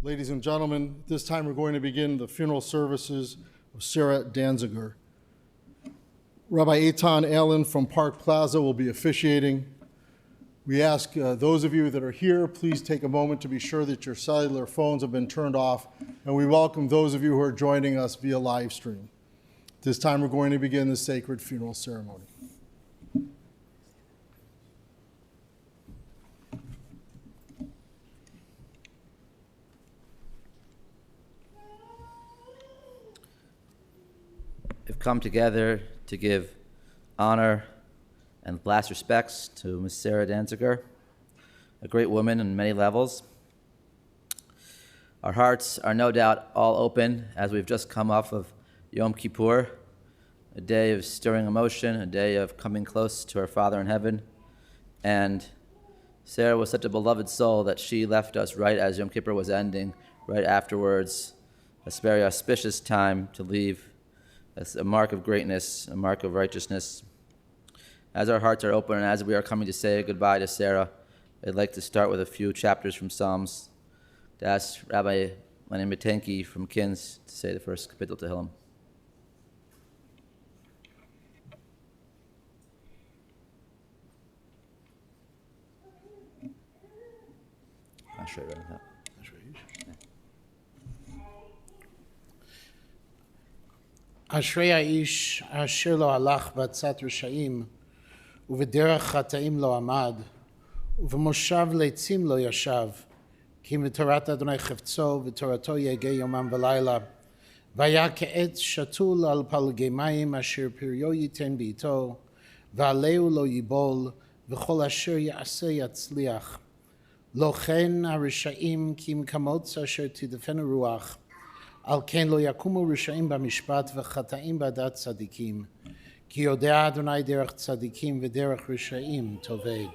Ladies and gentlemen, at this time we're going to begin the funeral services of Sarah Danziger. Rabbi Eitan Allen from Park Plaza will be officiating. We ask those of you that are here, please take a moment to be sure that your cellular phones have been turned off, and we welcome those of you who are joining us via live stream. At this time we're going to begin the sacred funeral ceremony. We've come together to give honor and last respects to Ms. Sarah Danziger, a great woman on many levels. Our hearts are no doubt all open as we've just come off of Yom Kippur, a day of stirring emotion, a day of coming close to our Father in heaven. And Sarah was such a beloved soul that she left us right as Yom Kippur was ending, right afterwards, a very auspicious time to leave. As a mark of greatness, a mark of righteousness. As our hearts are open and as we are coming to say goodbye to Sarah, I'd like to start with a few chapters from Psalms to ask Rabbi Lenin Mitenki from Kins to say the first kapitel Tehillim. I'll show you right now. אשרי האיש אשר לא הלך בעצת רשעים, ובדרך חטאים לא עמד, ובמושב לצים לא ישב, כי בתורת אדוני חפצו, ותורתו יגע יומם ולילה. והיה כעץ שתול על פלגי מים, אשר פריו ייתן בעתו, ועלהו לא ייבול, וכל אשר יעשה יצליח. לא כן הרשעים, כי אם כמוץ אשר תדפנו רוח, על כן לא יקומו רשעים במשפט וחטאים בעדת צדיקים, כי יודע אדוני דרך צדיקים ודרך רשעים תאבד.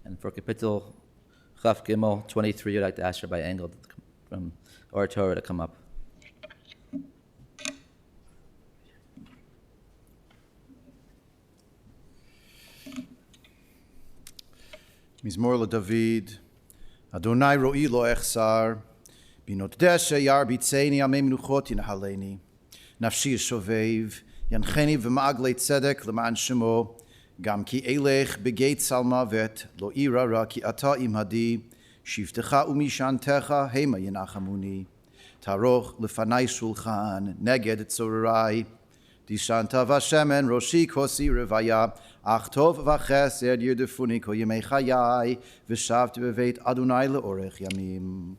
And for Kapitel Chaf Gimel 23, I'd like to ask Rabbi Engel from Oratory to come up. מזמור לדוד, אדוני רואי לא אחסר, בינות דשא ירביצני, עמי מנוחות ינהלני. נפשי ישובב, ינחני במעגלי צדק למען שמו, גם כי אלך בגיא צל מוות, לא אירא רע, כי אתה עמדי, שבטך ומשענתך המה ינחמוני. תערוך לפני שולחן נגד צוררי, דשנת ושמן ראשי כוסי רוויה, אך טוב וחסד ירדפוני כל ימי חיי, ושבתי בבית אדוני לאורך ימים.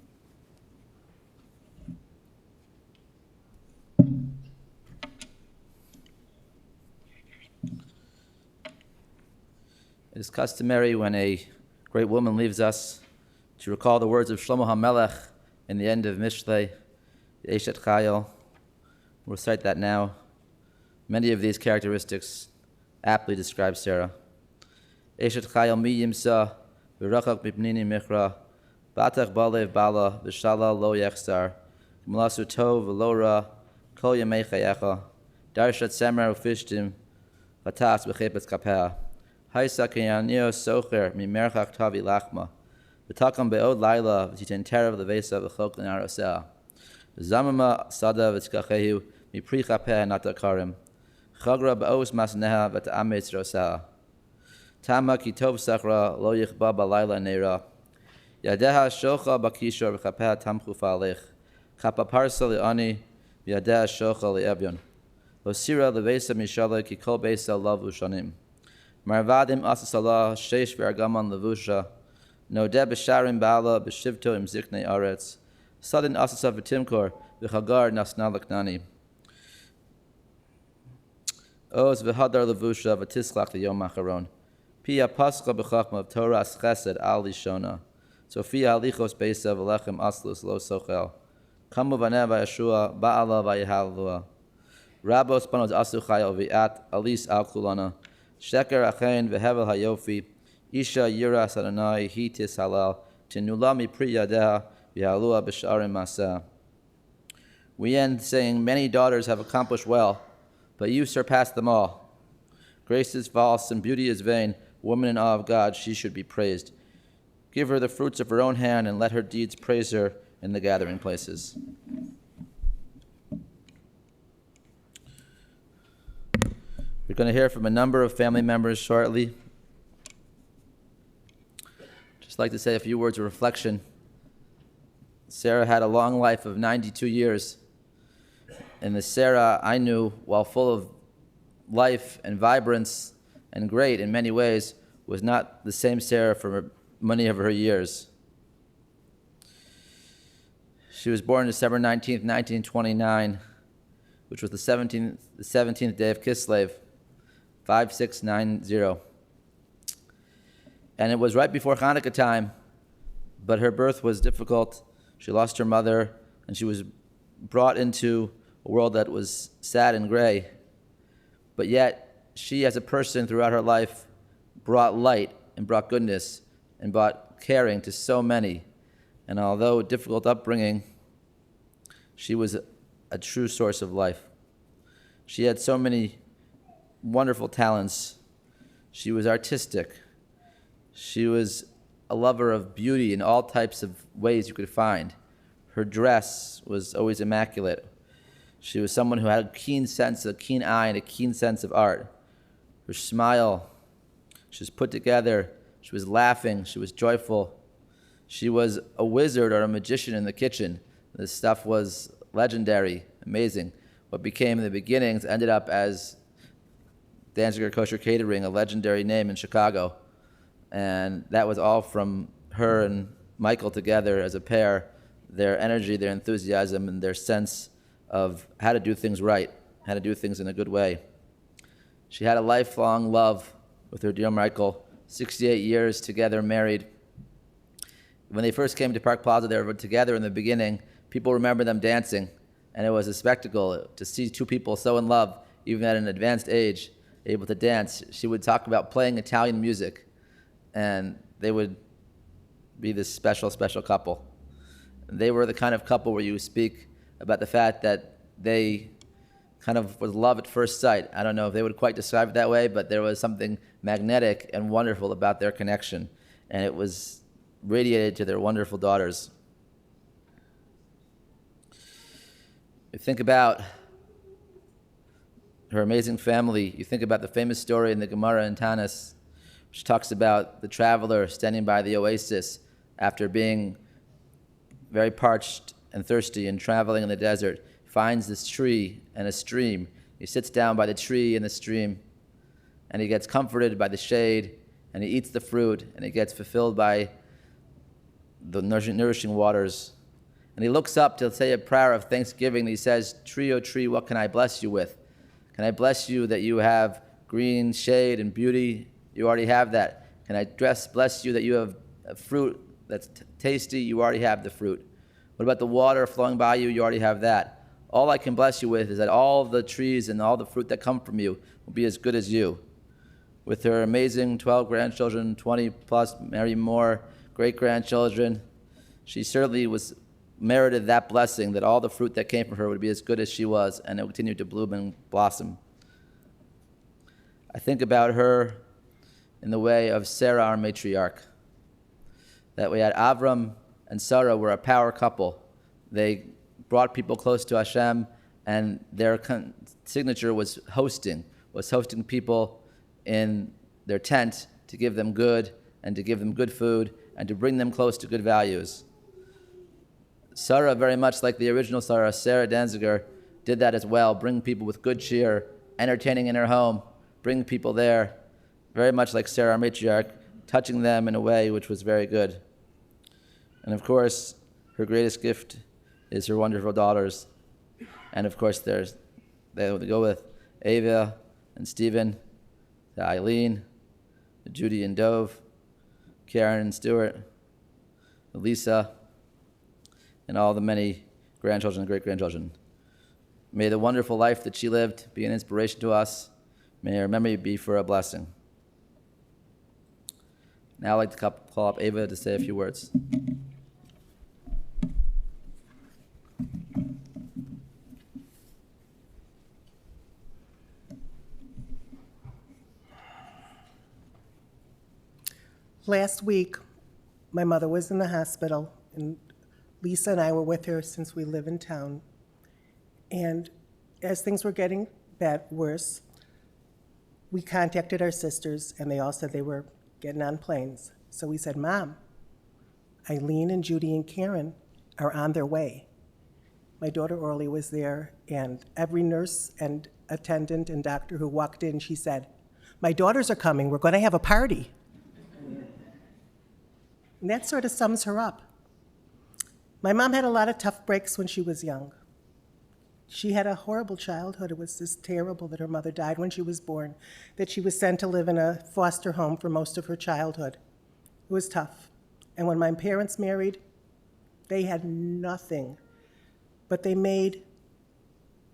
It is customary when a great woman leaves us to recall the words of Shlomo HaMelech in the end of Mishlei, the Eshet Chayil. We'll recite that now. Many of these characteristics aptly describe Sarah. Eshet Chayil mi yimsa, v'rachak mipnini michra, batach balev bala, v'shala lo yechsar, g'malasu tov v'lo ra, kol yamei chayecha, darshat semer ufishtim, v'tas b'chepetz kapea. Haisa kenyanio socher mimerchak tavi lachma, v'takam be'od laila v'titen terav levesa v'chok l'narosea, v'zamama sada v'tzkachehu mipri chapeh natakarim, chagra ba'os masneha v'ta'ametz rosea, tama ki tov sachra lo yichba b'laila neira, yadeha shocha b'kishor v'chapeh tamchu fa'alech, chapa parsa li'ani v'yadeha shocha li'ebyon, v'sira levesa mishala ki kol beisa lavu shanim. Marvadim asasala sheish v'argaman levusha, nodeh b'sharim ba'ala b'shivto im ziknei aretz, sadin asasa v'timkor v'chagar nasna laknani. Oz v'hadar levusha v'tislach l'yom acharon, pia pascha b'chachma v'toras chesed al lishona, Sophia alichos beisa v'lechem aslus lo sochel, kamu v'neh v'yeshua ba'ala v'yihalua, rabos panos asu chayil v'at alis al kulana, Sheker achein v'hevel hayofi, isha yiras Adonai hi tishalal, tinula mipri yadeha v'halua b'sharim maseh. We end saying, many daughters have accomplished well, but you surpass them all. Grace is false and beauty is vain. Woman in awe of God, she should be praised. Give her the fruits of her own hand, and let her deeds praise her in the gathering places. We're going to hear from a number of family members shortly. Just like to say a few words of reflection. Sarah had a long life of 92 years. And the Sarah I knew, while full of life and vibrance and great in many ways, was not the same Sarah for many of her years. She was born December 19th, 1929, which was the 17th day of Kislev, 5690. And it was right before Hanukkah time, but her birth was difficult. She lost her mother, and she was brought into a world that was sad and gray. But yet, she as a person throughout her life brought light and brought goodness and brought caring to so many. And although a difficult upbringing, she was a true source of life. She had so many wonderful talents. She was artistic. She was a lover of beauty in all types of ways you could find. Her dress was always immaculate. She was someone who had a keen eye, and a keen sense of art. Her smile, she was put together. She was laughing. She was joyful. She was a wizard or a magician in the kitchen. This stuff was legendary, amazing. What became in the beginnings ended up as Danziger Kosher Catering, a legendary name in Chicago. And that was all from her and Michael together as a pair, their energy, their enthusiasm, and their sense of how to do things right, how to do things in a good way. She had a lifelong love with her dear Michael, 68 years together, married. When they first came to Park Plaza, they were together in the beginning. People remember them dancing, and it was a spectacle to see two people so in love, even at an advanced age, able to dance. She would talk about playing Italian music, and they would be this special, special couple. They were the kind of couple where you speak about the fact that they kind of was love at first sight. I don't know if they would quite describe it that way, but there was something magnetic and wonderful about their connection, and it was radiated to their wonderful daughters. You think about her amazing family. You think about the famous story in the Gemara in Tanis, which talks about the traveler standing by the oasis after being very parched and thirsty and traveling in the desert, finds this tree and a stream. He sits down by the tree and the stream, and he gets comforted by the shade, and he eats the fruit, and he gets fulfilled by the nourishing waters. And he looks up to say a prayer of thanksgiving, and he says, "Tree, O tree, what can I bless you with? Can I bless you that you have green shade and beauty? You already have that. Can I bless you that you have a fruit that's tasty? You already have the fruit. What about the water flowing by you? You already have that. All I can bless you with is that all the trees and all the fruit that come from you will be as good as you." With her amazing 12 grandchildren, 20 plus, maybe more great-grandchildren, she certainly merited that blessing, that all the fruit that came from her would be as good as she was, and it would continue to bloom and blossom. I think about her in the way of Sarah, our matriarch, that we had Avram and Sarah were a power couple. They brought people close to Hashem, and their signature was hosting people in their tent to give them good and to give them good food and to bring them close to good values. Sarah, very much like the original Sarah Danziger, did that as well, bring people with good cheer, entertaining in her home, bring people there, very much like Sarah, our matriarch, touching them in a way which was very good. And of course, her greatest gift is her wonderful daughters. And of course, they go with Ava and Stephen, to Eileen, to Judy and Dove, Karen and Stuart, Lisa, and all the many grandchildren and great-grandchildren. May the wonderful life that she lived be an inspiration to us. May her memory be for a blessing. Now I'd like to call up Ava to say a few words. last week, my mother was in the hospital, and Lisa and I were with her since we live in town. And as things were getting worse, we contacted our sisters, and they all said they were getting on planes. So we said, Mom, Eileen and Judy and Karen are on their way. My daughter Orly was there, and every nurse and attendant and doctor who walked in, she said, my daughters are coming, we're going to have a party. And that sort of sums her up. My mom had a lot of tough breaks when she was young. She had a horrible childhood. It was just terrible that her mother died when she was born, that she was sent to live in a foster home for most of her childhood. It was tough. And when my parents married, they had nothing, but they made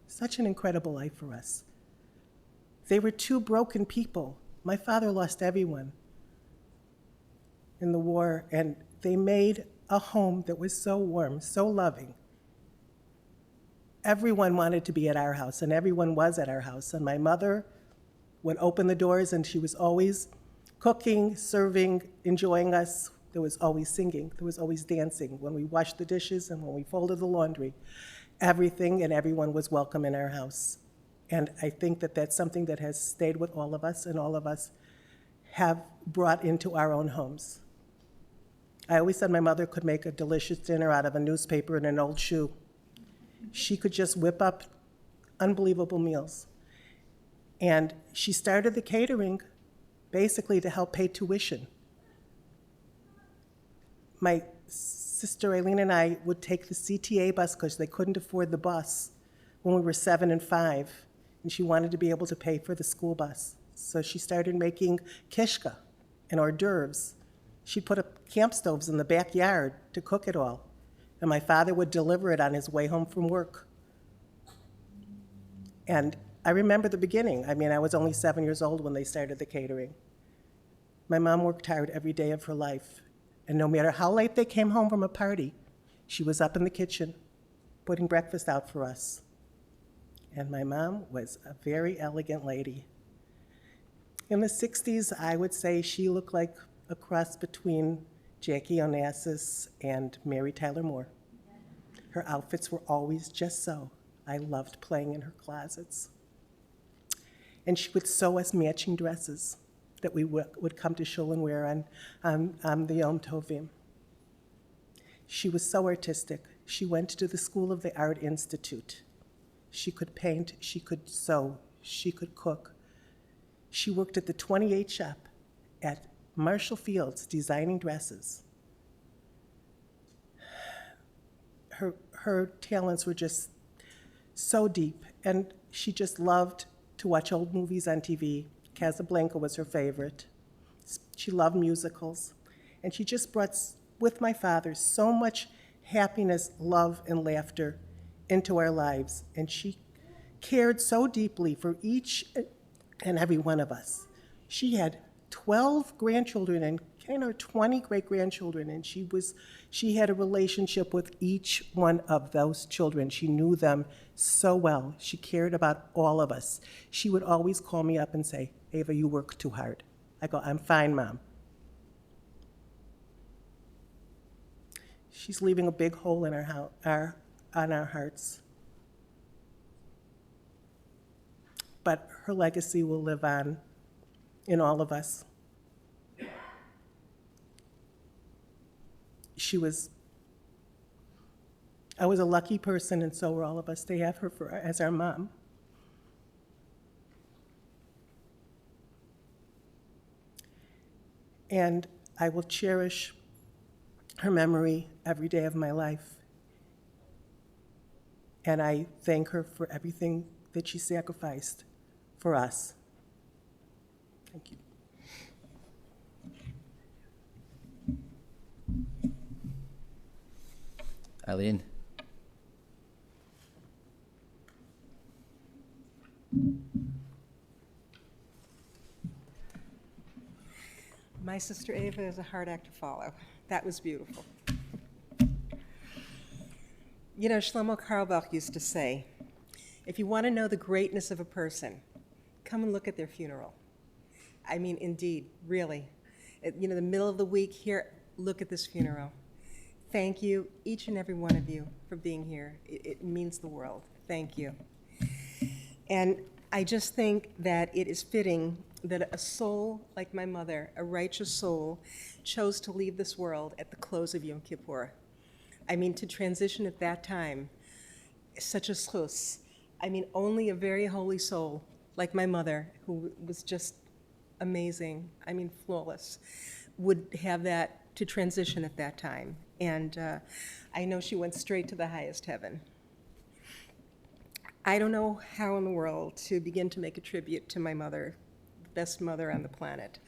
such an incredible life for us. They were two broken people. My father lost everyone in the war, and they made a home that was so warm, so loving. Everyone wanted to be at our house, and everyone was at our house. And my mother would open the doors, and she was always cooking, serving, enjoying us. There was always singing. There was always dancing. When we washed the dishes and when we folded the laundry, everything and everyone was welcome in our house. And I think that that's something that has stayed with all of us, and all of us have brought into our own homes. I always said my mother could make a delicious dinner out of a newspaper and an old shoe. She could just whip up unbelievable meals. And she started the catering basically to help pay tuition. My sister Eileen and I would take the CTA bus because they couldn't afford the bus when we were 7 and 5, and she wanted to be able to pay for the school bus. So she started making kishka and hors d'oeuvres. She put up camp stoves in the backyard to cook it all, and my father would deliver it on his way home from work. And I remember the beginning. I mean, I was only 7 years old when they started the catering. My mom worked hard every day of her life, and no matter how late they came home from a party, she was up in the kitchen putting breakfast out for us. And my mom was a very elegant lady. In the 60s, I would say she looked like a cross between Jackie Onassis and Mary Tyler Moore. Her outfits were always just so. I loved playing in her closets. And she would sew us matching dresses that we would come to shul and wear on the Yom Tovim. She was so artistic. She went to the School of the Art Institute. She could paint, she could sew, she could cook. She worked at the 28 shop at Marshall Fields designing dresses. Her talents were just so deep, and she just loved to watch old movies on TV. Casablanca was her favorite. She loved musicals, and she just brought, with my father, so much happiness, love, and laughter into our lives, and she cared so deeply for each and every one of us. She had 12 grandchildren and 20 great-grandchildren, and she had a relationship with each one of those children. She knew them so well. She cared about all of us. She would always call me up and say, Ava, you work too hard. I go, I'm fine, Mom. She's leaving a big hole in on our hearts. But her legacy will live on in all of us. I was a lucky person, and so were all of us, to have her as our mom. And I will cherish her memory every day of my life. And I thank her for everything that she sacrificed for us. Thank you. Eileen. My sister Ava is a hard act to follow. That was beautiful. You know, Shlomo Carlebach used to say, if you want to know the greatness of a person, come and look at their funeral. I mean, indeed, really. at, the middle of the week here, look at this funeral. Thank you, each and every one of you, for being here. It means the world. Thank you. And I just think that it is fitting that a soul like my mother, a righteous soul, chose to leave this world at the close of Yom Kippur. I mean, to transition at that time, such a schus. I mean, only a very holy soul like my mother, who was just amazing, I mean, flawless, would have that to transition at that time. And I know she went straight to the highest heaven. I don't know how in the world to begin to make a tribute to my mother, the best mother on the planet.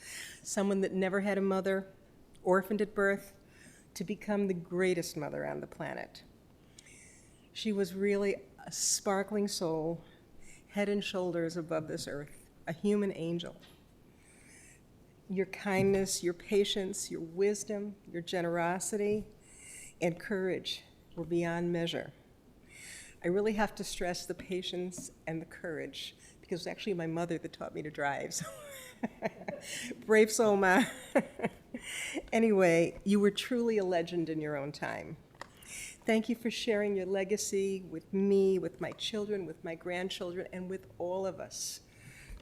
Someone that never had a mother, orphaned at birth, to become the greatest mother on the planet. She was really a sparkling soul, head and shoulders above this earth, a human angel. Your kindness, your patience, your wisdom, your generosity, and courage were beyond measure. I really have to stress the patience and the courage, because it was actually my mother that taught me to drive. So brave soul, Ma. Anyway, you were truly a legend in your own time. Thank you for sharing your legacy with me, with my children, with my grandchildren, and with all of us.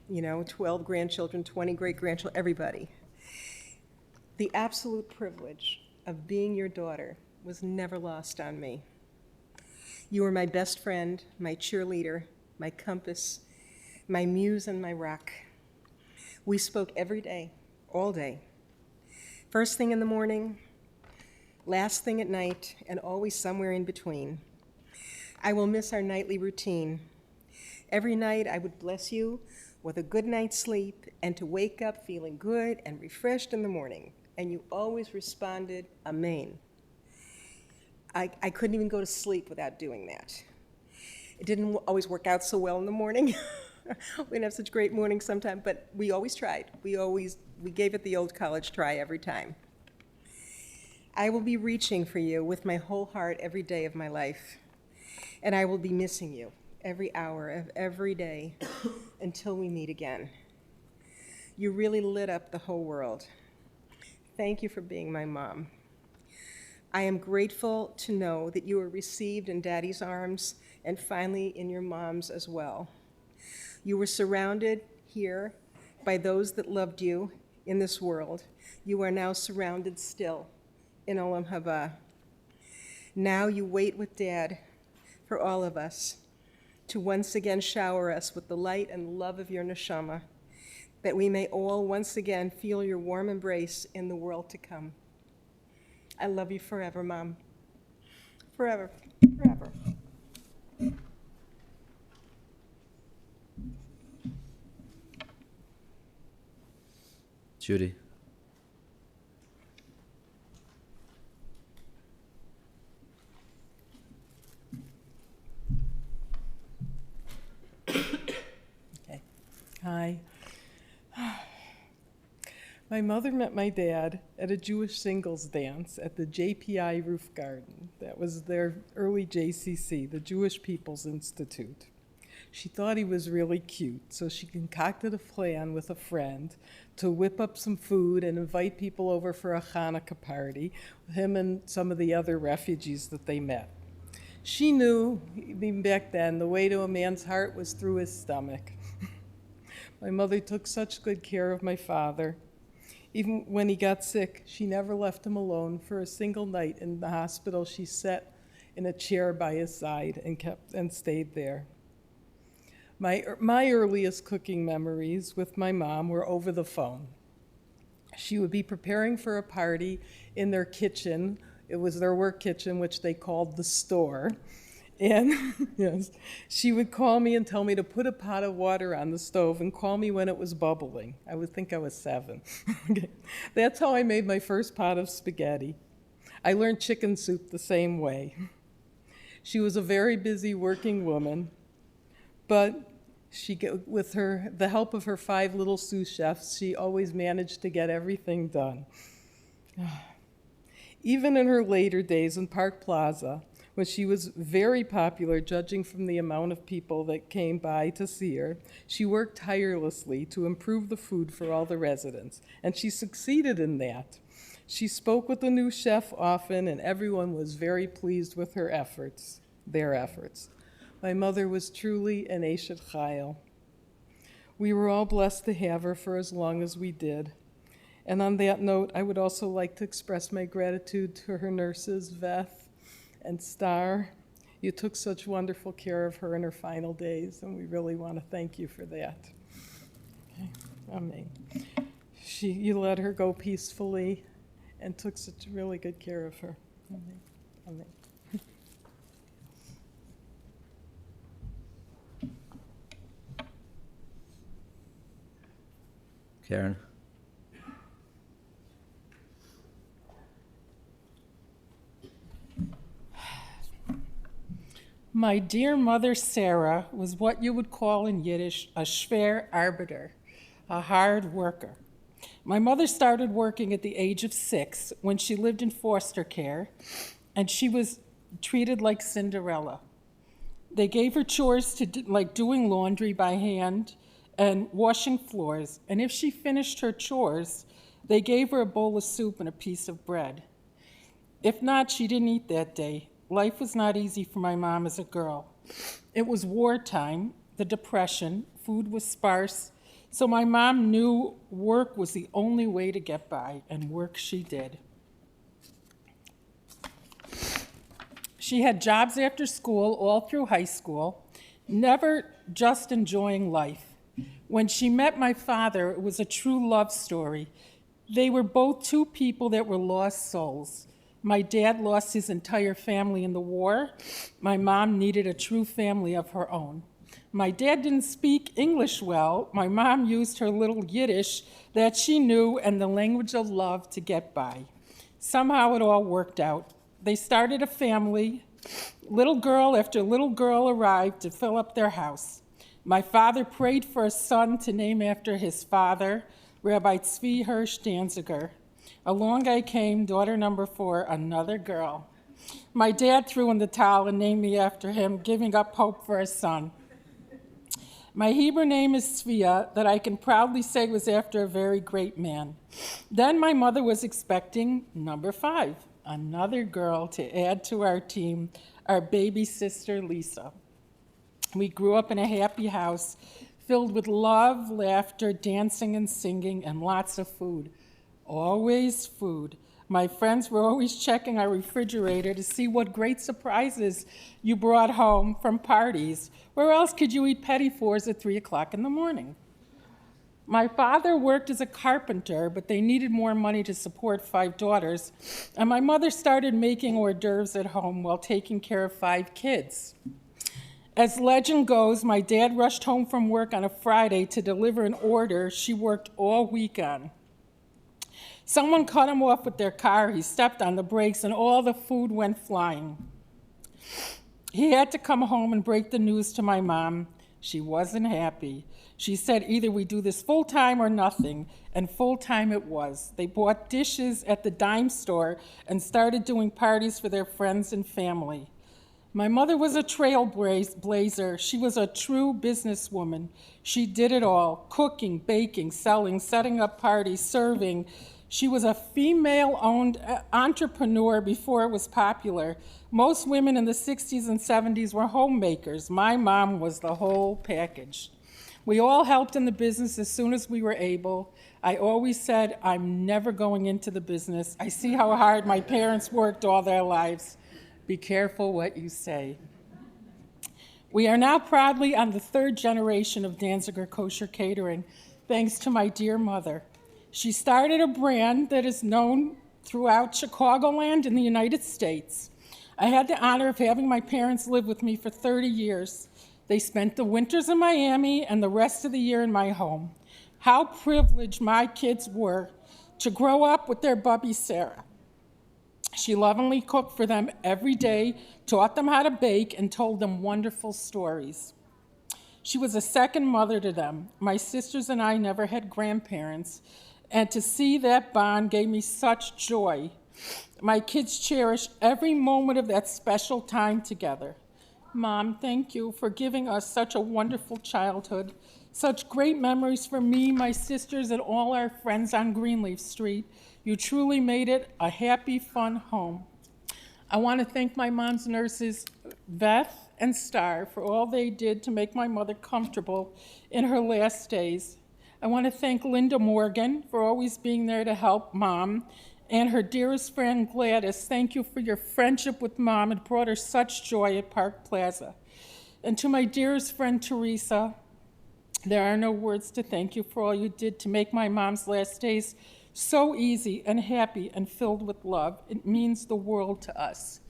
12 grandchildren, 20 great-grandchildren, everybody. The absolute privilege of being your daughter was never lost on me. You were my best friend, my cheerleader, my compass, my muse and my rock. We spoke every day, all day. First thing in the morning, last thing at night, and always somewhere in between. I will miss our nightly routine. Every night I would bless you with a good night's sleep and to wake up feeling good and refreshed in the morning. And you always responded, Amen. I couldn't even go to sleep without doing that. It didn't always work out so well in the morning. We didn't have such great mornings sometimes, but we always tried. We gave it the old college try every time. I will be reaching for you with my whole heart every day of my life, and I will be missing you every hour of every day until we meet again. You really lit up the whole world. Thank you for being my mom. I am grateful to know that you were received in Daddy's arms and finally in your mom's as well. You were surrounded here by those that loved you in this world. You are now surrounded still in Olam Haba. Now you wait with Dad for all of us to once again shower us with the light and love of your neshama, that we may all once again feel your warm embrace in the world to come. I love you forever, Mom. Forever, forever. Judy. Okay. Hi. My mother met my dad at a Jewish singles dance at the JPI Roof Garden. That was their early JCC, the Jewish People's Institute. She thought he was really cute, so she concocted a plan with a friend to whip up some food and invite people over for a Hanukkah party, him and some of the other refugees that they met. She knew, even back then, the way to a man's heart was through his stomach. My mother took such good care of my father. Even when he got sick, she never left him alone. For a single night in the hospital, she sat in a chair by his side and stayed there. My earliest cooking memories with my mom were over the phone. She would be preparing for a party in their kitchen. It was their work kitchen, which they called the store. And yes, she would call me and tell me to put a pot of water on the stove and call me when it was bubbling. I would think I was 7. Okay. That's how I made my first pot of spaghetti. I learned chicken soup the same way. She was a very busy working woman, but with the help of her 5 little sous chefs, she always managed to get everything done. Even in her later days in Park Plaza, When she was very popular, judging from the amount of people that came by to see her, she worked tirelessly to improve the food for all the residents, and she succeeded in that. She spoke with the new chef often, and everyone was very pleased with her efforts, their efforts. My mother was truly an Eshet Chayil. We were all blessed to have her for as long as we did. And on that note, I would also like to express my gratitude to her nurses, Veth and Star. You took such wonderful care of her in her final days, and we really want to thank you for that. Okay. Amen. You let her go peacefully and took such really good care of her. Amen. Amen. Karen. My dear mother, Sarah, was what you would call in Yiddish a schwer Arbeiter, a hard worker. My mother started working at the age of 6 when she lived in foster care, and she was treated like Cinderella. They gave her chores to like doing laundry by hand and washing floors, and if she finished her chores, they gave her a bowl of soup and a piece of bread. If not, she didn't eat that day. Life was not easy for my mom as a girl. It was wartime, the Depression, food was sparse, so my mom knew work was the only way to get by, and work she did. She had jobs after school, all through high school, never just enjoying life. When she met my father, it was a true love story. They were both two people that were lost souls. My dad lost his entire family in the war. My mom needed a true family of her own. My dad didn't speak English well. My mom used her little Yiddish that she knew and the language of love to get by. Somehow it all worked out. They started a family. Little girl after little girl arrived to fill up their house. My father prayed for a son to name after his father, Rabbi Tzvi Hirsch Danziger. Along I came, daughter number 4, another girl. My dad threw in the towel and named me after him, giving up hope for a son. My Hebrew name is Tzviya, that I can proudly say was after a very great man. Then my mother was expecting number 5, another girl to add to our team, our baby sister, Lisa. We grew up in a happy house filled with love, laughter, dancing and singing, and lots of food. Always food. My friends were always checking our refrigerator to see what great surprises you brought home from parties. Where else could you eat petit fours at 3 o'clock in the morning? My father worked as a carpenter, but they needed more money to support 5 daughters, and my mother started making hors d'oeuvres at home while taking care of 5 kids. As legend goes, my dad rushed home from work on a Friday to deliver an order she worked all week on. Someone cut him off with their car, he stepped on the brakes, and all the food went flying. He had to come home and break the news to my mom. She wasn't happy. She said either we do this full-time or nothing, and full-time it was. They bought dishes at the dime store and started doing parties for their friends and family. My mother was a trailblazer. She was a true businesswoman. She did it all, cooking, baking, selling, setting up parties, serving. She was a female-owned entrepreneur before it was popular. Most women in the 60s and 70s were homemakers. My mom was the whole package. We all helped in the business as soon as we were able. I always said, I'm never going into the business. I see how hard my parents worked all their lives. Be careful what you say. We are now proudly on the 3rd generation of Danziger Kosher Catering, thanks to my dear mother. She started a brand that is known throughout Chicagoland and the United States. I had the honor of having my parents live with me for 30 years. They spent the winters in Miami and the rest of the year in my home. How privileged my kids were to grow up with their bubby Sarah. She lovingly cooked for them every day, taught them how to bake, and told them wonderful stories. She was a second mother to them. My sisters and I never had grandparents, and to see that bond gave me such joy. My kids cherish every moment of that special time together. Mom, thank you for giving us such a wonderful childhood, such great memories for me, my sisters, and all our friends on Greenleaf Street. You truly made it a happy, fun home. I want to thank my mom's nurses, Beth and Star, for all they did to make my mother comfortable in her last days. I want to thank Linda Morgan for always being there to help Mom, and her dearest friend Gladys. Thank you for your friendship with Mom. It brought her such joy at Park Plaza. And to my dearest friend Teresa, there are no words to thank you for all you did to make my mom's last days so easy and happy and filled with love. It means the world to us.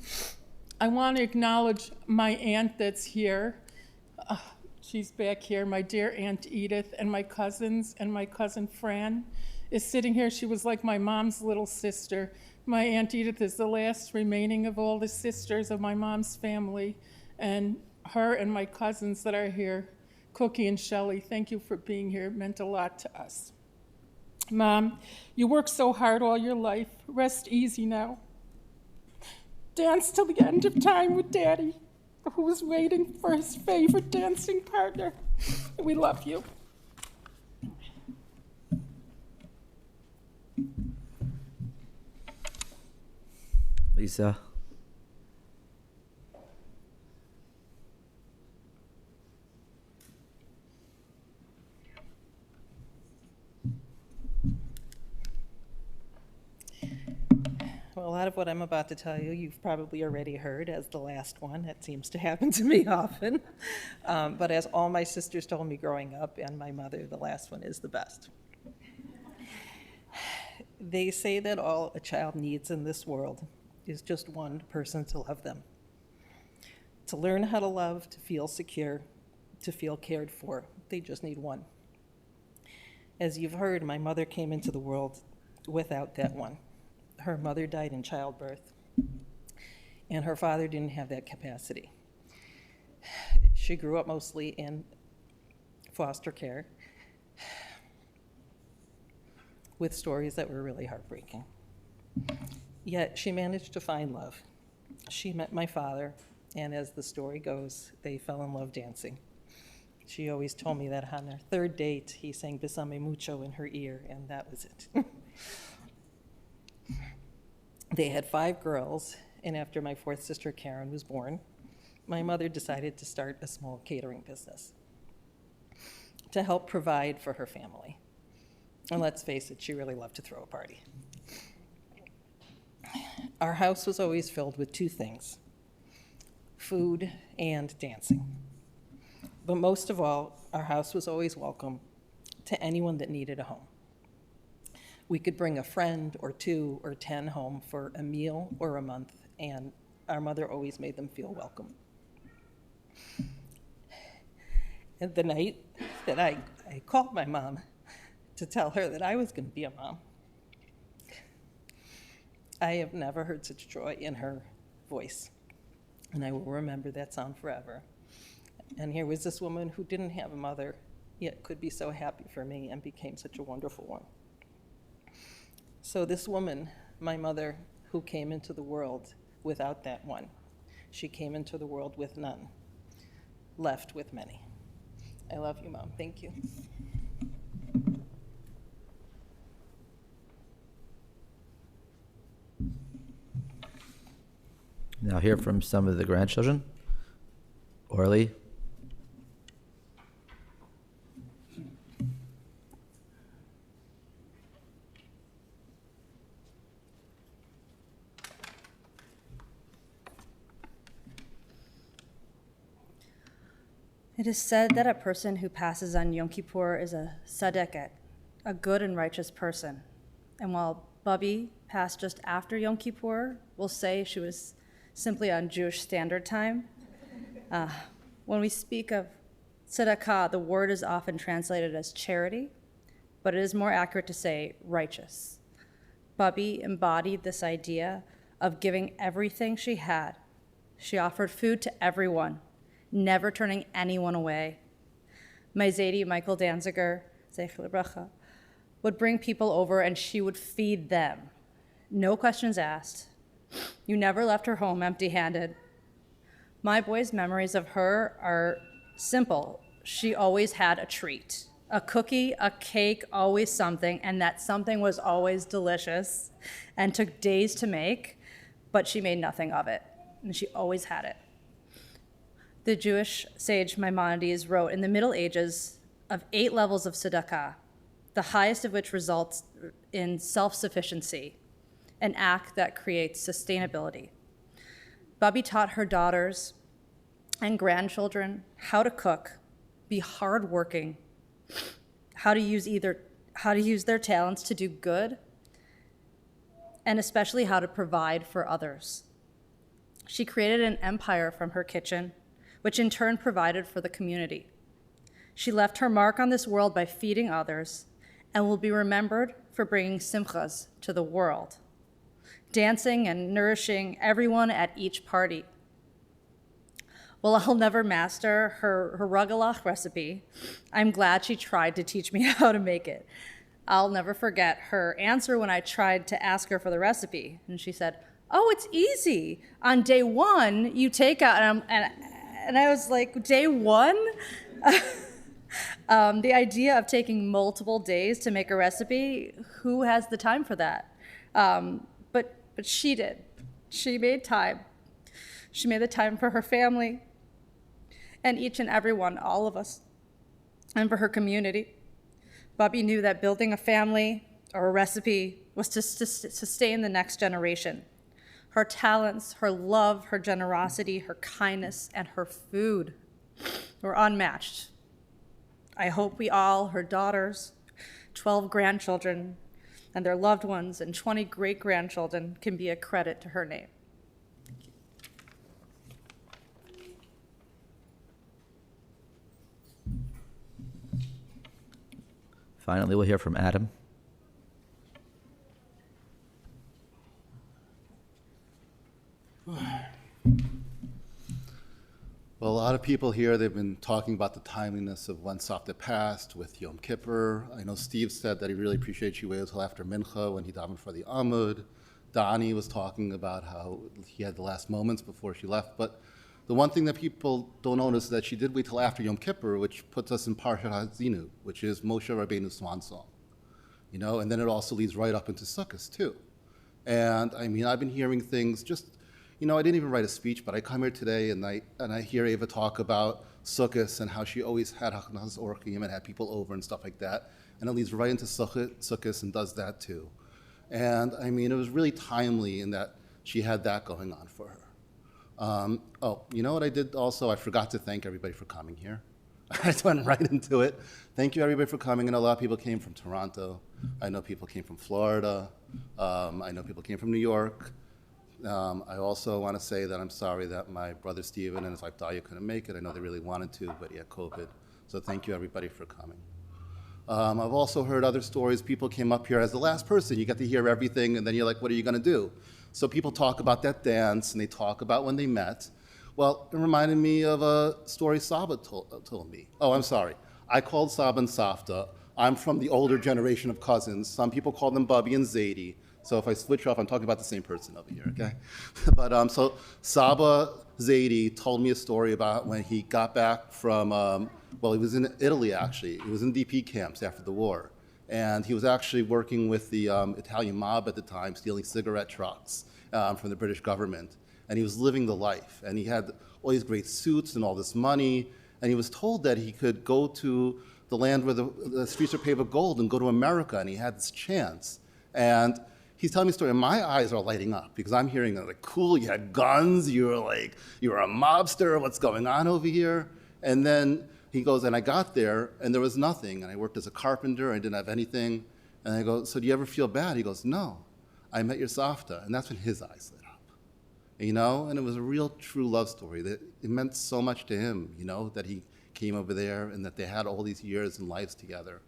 I want to acknowledge my aunt that's here. She's back here, my dear Aunt Edith, and my cousins, and my cousin Fran is sitting here. She was like my mom's little sister. My Aunt Edith is the last remaining of all the sisters of my mom's family, and her and my cousins that are here, Cookie and Shelley, thank you for being here. It meant a lot to us. Mom, you worked so hard all your life. Rest easy now. Dance till the end of time with Daddy, who was waiting for his favorite dancing partner. We love you. Lisa. Well, a lot of what I'm about to tell you, you've probably already heard as the last one. That seems to happen to me often. But as all my sisters told me growing up, and my mother, the last one is the best. They say that all a child needs in this world is just one person to love them. To learn how to love, to feel secure, to feel cared for. They just need one. As you've heard, my mother came into the world without that one. Her mother died in childbirth, and her father didn't have that capacity. She grew up mostly in foster care with stories that were really heartbreaking. Yet she managed to find love. She met my father, and as the story goes, they fell in love dancing. She always told me that on their third date, he sang Besame Mucho in her ear, and that was it. They had 5 girls, and after my 4th sister Karen was born, my mother decided to start a small catering business to help provide for her family. And let's face it, she really loved to throw a party. Our house was always filled with 2 things, food and dancing. But most of all, our house was always welcome to anyone that needed a home. We could bring a friend or 2 or 10 home for a meal or a month, and our mother always made them feel welcome. And the night that I called my mom to tell her that I was going to be a mom, I have never heard such joy in her voice, and I will remember that sound forever. And here was this woman who didn't have a mother, yet could be so happy for me and became such a wonderful one. So this woman, my mother, who came into the world without that one, she came into the world with none, left with many. I love you, Mom. Thank you. Now hear from some of the grandchildren. Orly. It is said that a person who passes on Yom Kippur is a tzaddiket, a good and righteous person. And while Bubby passed just after Yom Kippur, we'll say she was simply on Jewish Standard Time. When we speak of tzedakah, the word is often translated as charity, but it is more accurate to say righteous. Bubby embodied this idea of giving everything she had. She offered food to everyone, never turning anyone away. My Zaidi, Michael Danziger, Zecher Lebracha, would bring people over and she would feed them. no questions asked. You never left her home empty-handed. My boy's memories of her are simple. She always had a treat. A cookie, a cake, always something, and that something was always delicious and took days to make, but she made nothing of it, and she always had it. The Jewish sage Maimonides wrote in the Middle Ages of 8 levels of tzedakah, the highest of which results in self-sufficiency, an act that creates sustainability. Bubby taught her daughters and grandchildren how to cook, be hardworking, how to use their talents to do good, and especially how to provide for others. She created an empire from her kitchen, which in turn provided for the community. She left her mark on this world by feeding others and will be remembered for bringing simchas to the world, dancing and nourishing everyone at each party. Well, I'll never master her rugelach recipe. I'm glad she tried to teach me how to make it. I'll never forget her answer when I tried to ask her for the recipe. And she said, "Oh, it's easy. On day 1, you take out," and I was like, day 1? The idea of taking multiple days to make a recipe, who has the time for that? But she did. She made time. She made the time for her family and each and every one, all of us, and for her community. Bubby knew that building a family or a recipe was to sustain the next generation. Her talents, her love, her generosity, her kindness, and her food were unmatched. I hope we all, her daughters, 12 grandchildren, and their loved ones, and 20 great-grandchildren can be a credit to her name. Finally, we'll hear from Adam. Well, a lot of people here, they've been talking about the timeliness of when Savta passed with Yom Kippur. I know Steve said that he really appreciates you waited until after Mincha when he davened for the Amud. Donnie was talking about how he had the last moments before she left. But the one thing that people don't notice is that she did wait till after Yom Kippur, which puts us in Parshat Hazinu, which is Moshe Rabbeinu's swan song. You know, and then it also leads right up into Sukkot too. And I mean, I've been hearing things just, you know, I didn't even write a speech, but I come here today and I hear Ava talk about Sukkot and how she always had Hachnaz Orchim and had people over and stuff like that. And it leads right into Sukkot and does that too. And I mean, it was really timely in that she had that going on for her. Oh, you know what I did also? I forgot to thank everybody for coming here. I just went right into it. Thank you everybody for coming. And a lot of people came from Toronto. I know people came from Florida. I know people came from New York. I also want to say that I'm sorry that my brother Steven and his wife Dahlia couldn't make it. I know they really wanted to, but he had COVID. So thank you everybody for coming. I've also heard other stories. People came up here as the last person. You get to hear everything, and then you're like, what are you going to do? So people talk about that dance, and they talk about when they met. Well, it reminded me of a story Saba told me. Oh, I'm sorry. I called Saba and Savta. I'm from the older generation of cousins. Some people call them Bubby and Zadie. So if I switch off, I'm talking about the same person over here, okay? But so Saba Zadie told me a story about when he got back from, well, he was in Italy, actually. He was in DP camps after the war. And he was actually working with the Italian mob at the time, stealing cigarette trucks from the British government. And he was living the life. And he had all these great suits and all this money. And he was told that he could go to the land where the streets are paved with gold and go to America. And he had this chance. And he's telling me a story, and my eyes are lighting up because I'm hearing like, cool, you had guns, you were a mobster, what's going on over here? And then he goes, and I got there, and there was nothing. And I worked as a carpenter, I didn't have anything. And I go, so do you ever feel bad? He goes, no, I met your Savta. And that's when his eyes lit up. You know, and it was a real, true love story. That it meant so much to him, you know, that he came over there and that they had all these years and lives together.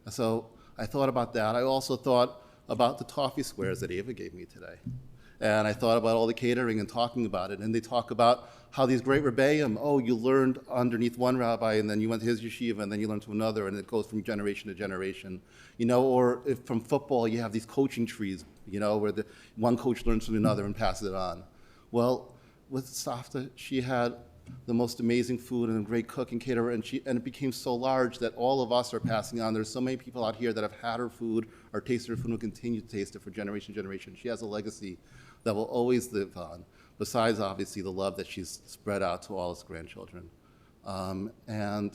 And so I thought about that. I also thought about the toffee squares that Ava gave me today. And I thought about all the catering and talking about it. And they talk about how these great rebbeim, oh, you learned underneath one rabbi, and then you went to his yeshiva, and then you learned to another, and it goes from generation to generation. Or if from football, you have these coaching trees, where the one coach learns from another and passes it on. Well, with Savta, she had the most amazing food and a great cook and caterer, and it became so large that all of us are passing on. There's so many people out here that have had her food or tasted her food and will continue to taste it for generation to generation. She has a legacy that will always live on, besides obviously the love that she's spread out to all his grandchildren. And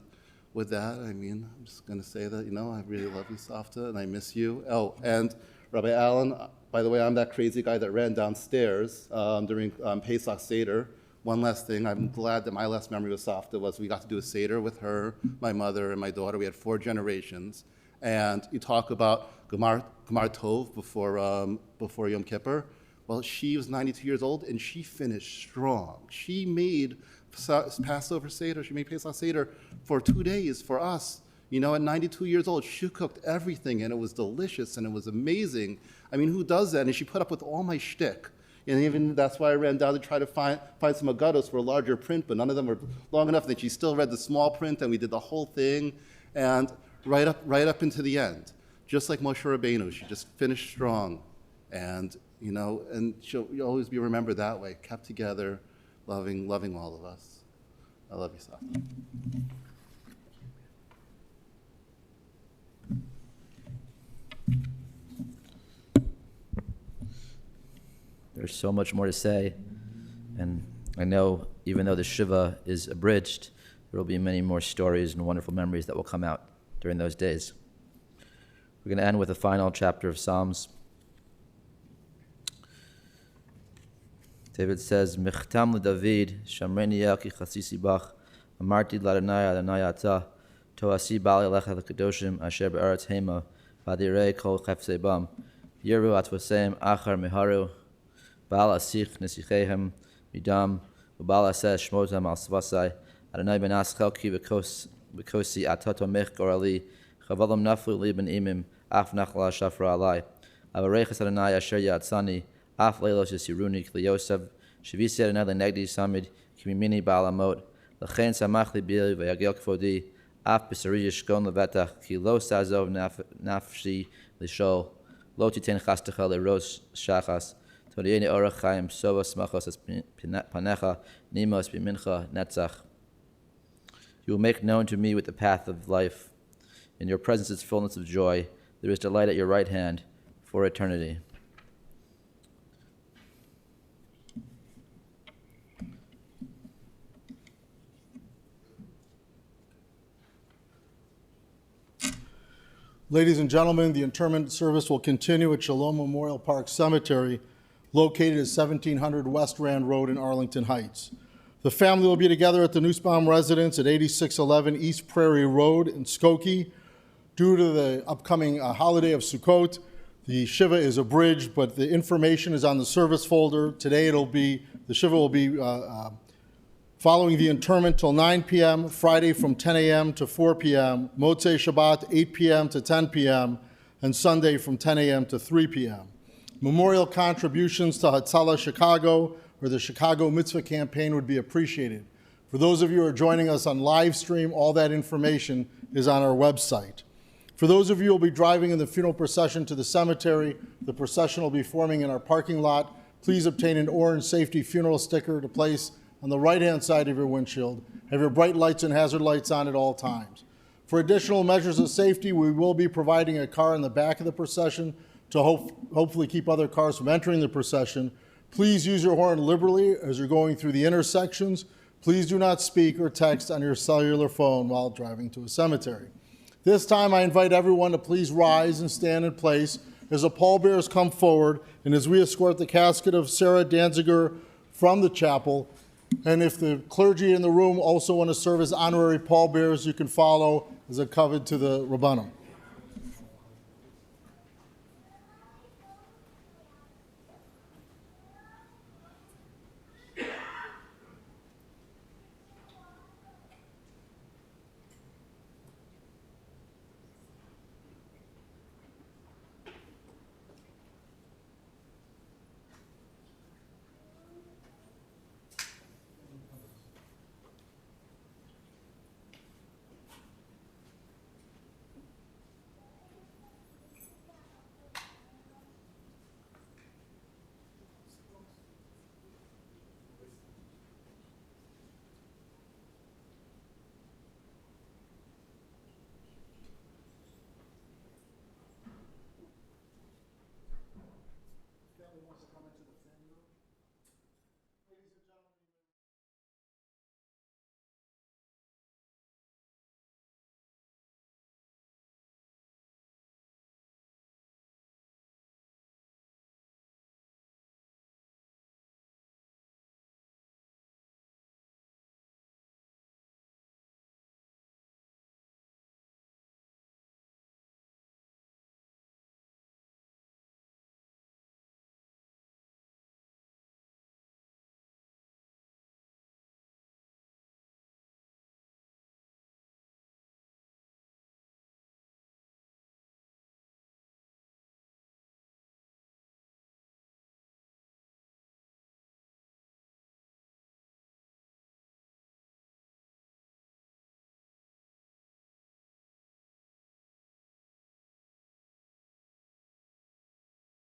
with that, I'm just going to say that, I really love you, Savta, and I miss you. Oh, and Rabbi Allen, by the way, I'm that crazy guy that ran downstairs during Pesach Seder. One last thing, I'm glad that my last memory with Savta was we got to do a Seder with her, my mother, and my daughter. We had 4 generations. And you talk about Gemar Tov before Yom Kippur. Well, she was 92 years old, and she finished strong. She made Passover Seder, she made Pesach Seder for 2 days for us. At 92 years old, she cooked everything, and it was delicious, and it was amazing. Who does that? And she put up with all my shtick. And even that's why I ran down to try to find some agados for a larger print, but none of them were long enough that she still read the small print, and we did the whole thing, and right up into the end. Just like Moshe Rabbeinu, she just finished strong. And, and she'll always be remembered that way, kept together, loving all of us. I love you, Savta. There's so much more to say, and I know even though the Shiva is abridged, there will be many more stories and wonderful memories that will come out during those days. We're going to end with the final chapter of Psalms. David says, Michtam LeDavid, Shamreni Ki Chasisi Bach, Amarti L'Adonai Adonai Ata, Toasi Bali Lecha L'Kadoshim, Asher Be'aretz Hema, Vadirei Kol Chefsei Bam, Yeru Atvoseim Achar Meharu, Baal Asich Nesichehem Midam, Ubal Aseh Shmotam Al Svasai, Adonai Ben Aschelki V'kosi Atato Mech Gorali, Chavalam Naflu Liban Imim, Af Nachla Shafra Alai, Avareches Adonai Asher Yatzani, Af Leilos Yisiruni Kli Yosef, Shavisi Adonai Lenegdi Samid, Kimimini Baal Amot, Lechen Samach Libili V'yagel Kfodi, Af B'sari Yishkon Levetach, Ki Lo Sazov Nafshi Lishol, Lo Titen Chastecha Leros Shachas, Todieni Orach Chaim Sova Smachos Es Panecha, Nimos B'mincha Netzach. You will make known to me with the path of life. In your presence is fullness of joy. There is delight at your right hand for eternity. Ladies and gentlemen, the interment service will continue at Shalom Memorial Park Cemetery, located at 1700 West Rand Road in Arlington Heights. The family will be together at the Nussbaum residence at 8611 East Prairie Road in Skokie. Due to the upcoming holiday of Sukkot, the Shiva is abridged, but the information is on the service folder. Today the Shiva will be following the interment till 9 p.m., Friday from 10 a.m. to 4 p.m., Motzei Shabbat 8 p.m. to 10 p.m., and Sunday from 10 a.m. to 3 p.m. Memorial contributions to Hatzalah Chicago or the Chicago Mitzvah Campaign would be appreciated. For those of you who are joining us on live stream, all that information is on our website. For those of you who will be driving in the funeral procession to the cemetery, the procession will be forming in our parking lot. Please obtain an orange safety funeral sticker to place on the right-hand side of your windshield. Have your bright lights and hazard lights on at all times. For additional measures of safety, we will be providing a car in the back of the procession to hopefully keep other cars from entering the procession. Please use your horn liberally as you're going through the intersections. Please do not speak or text on your cellular phone while driving to a cemetery. This time, I invite everyone to please rise and stand in place as the pallbearers come forward and as we escort the casket of Sarah Danziger from the chapel. And if the clergy in the room also want to serve as honorary pallbearers, you can follow as a covet to the Rabbanim.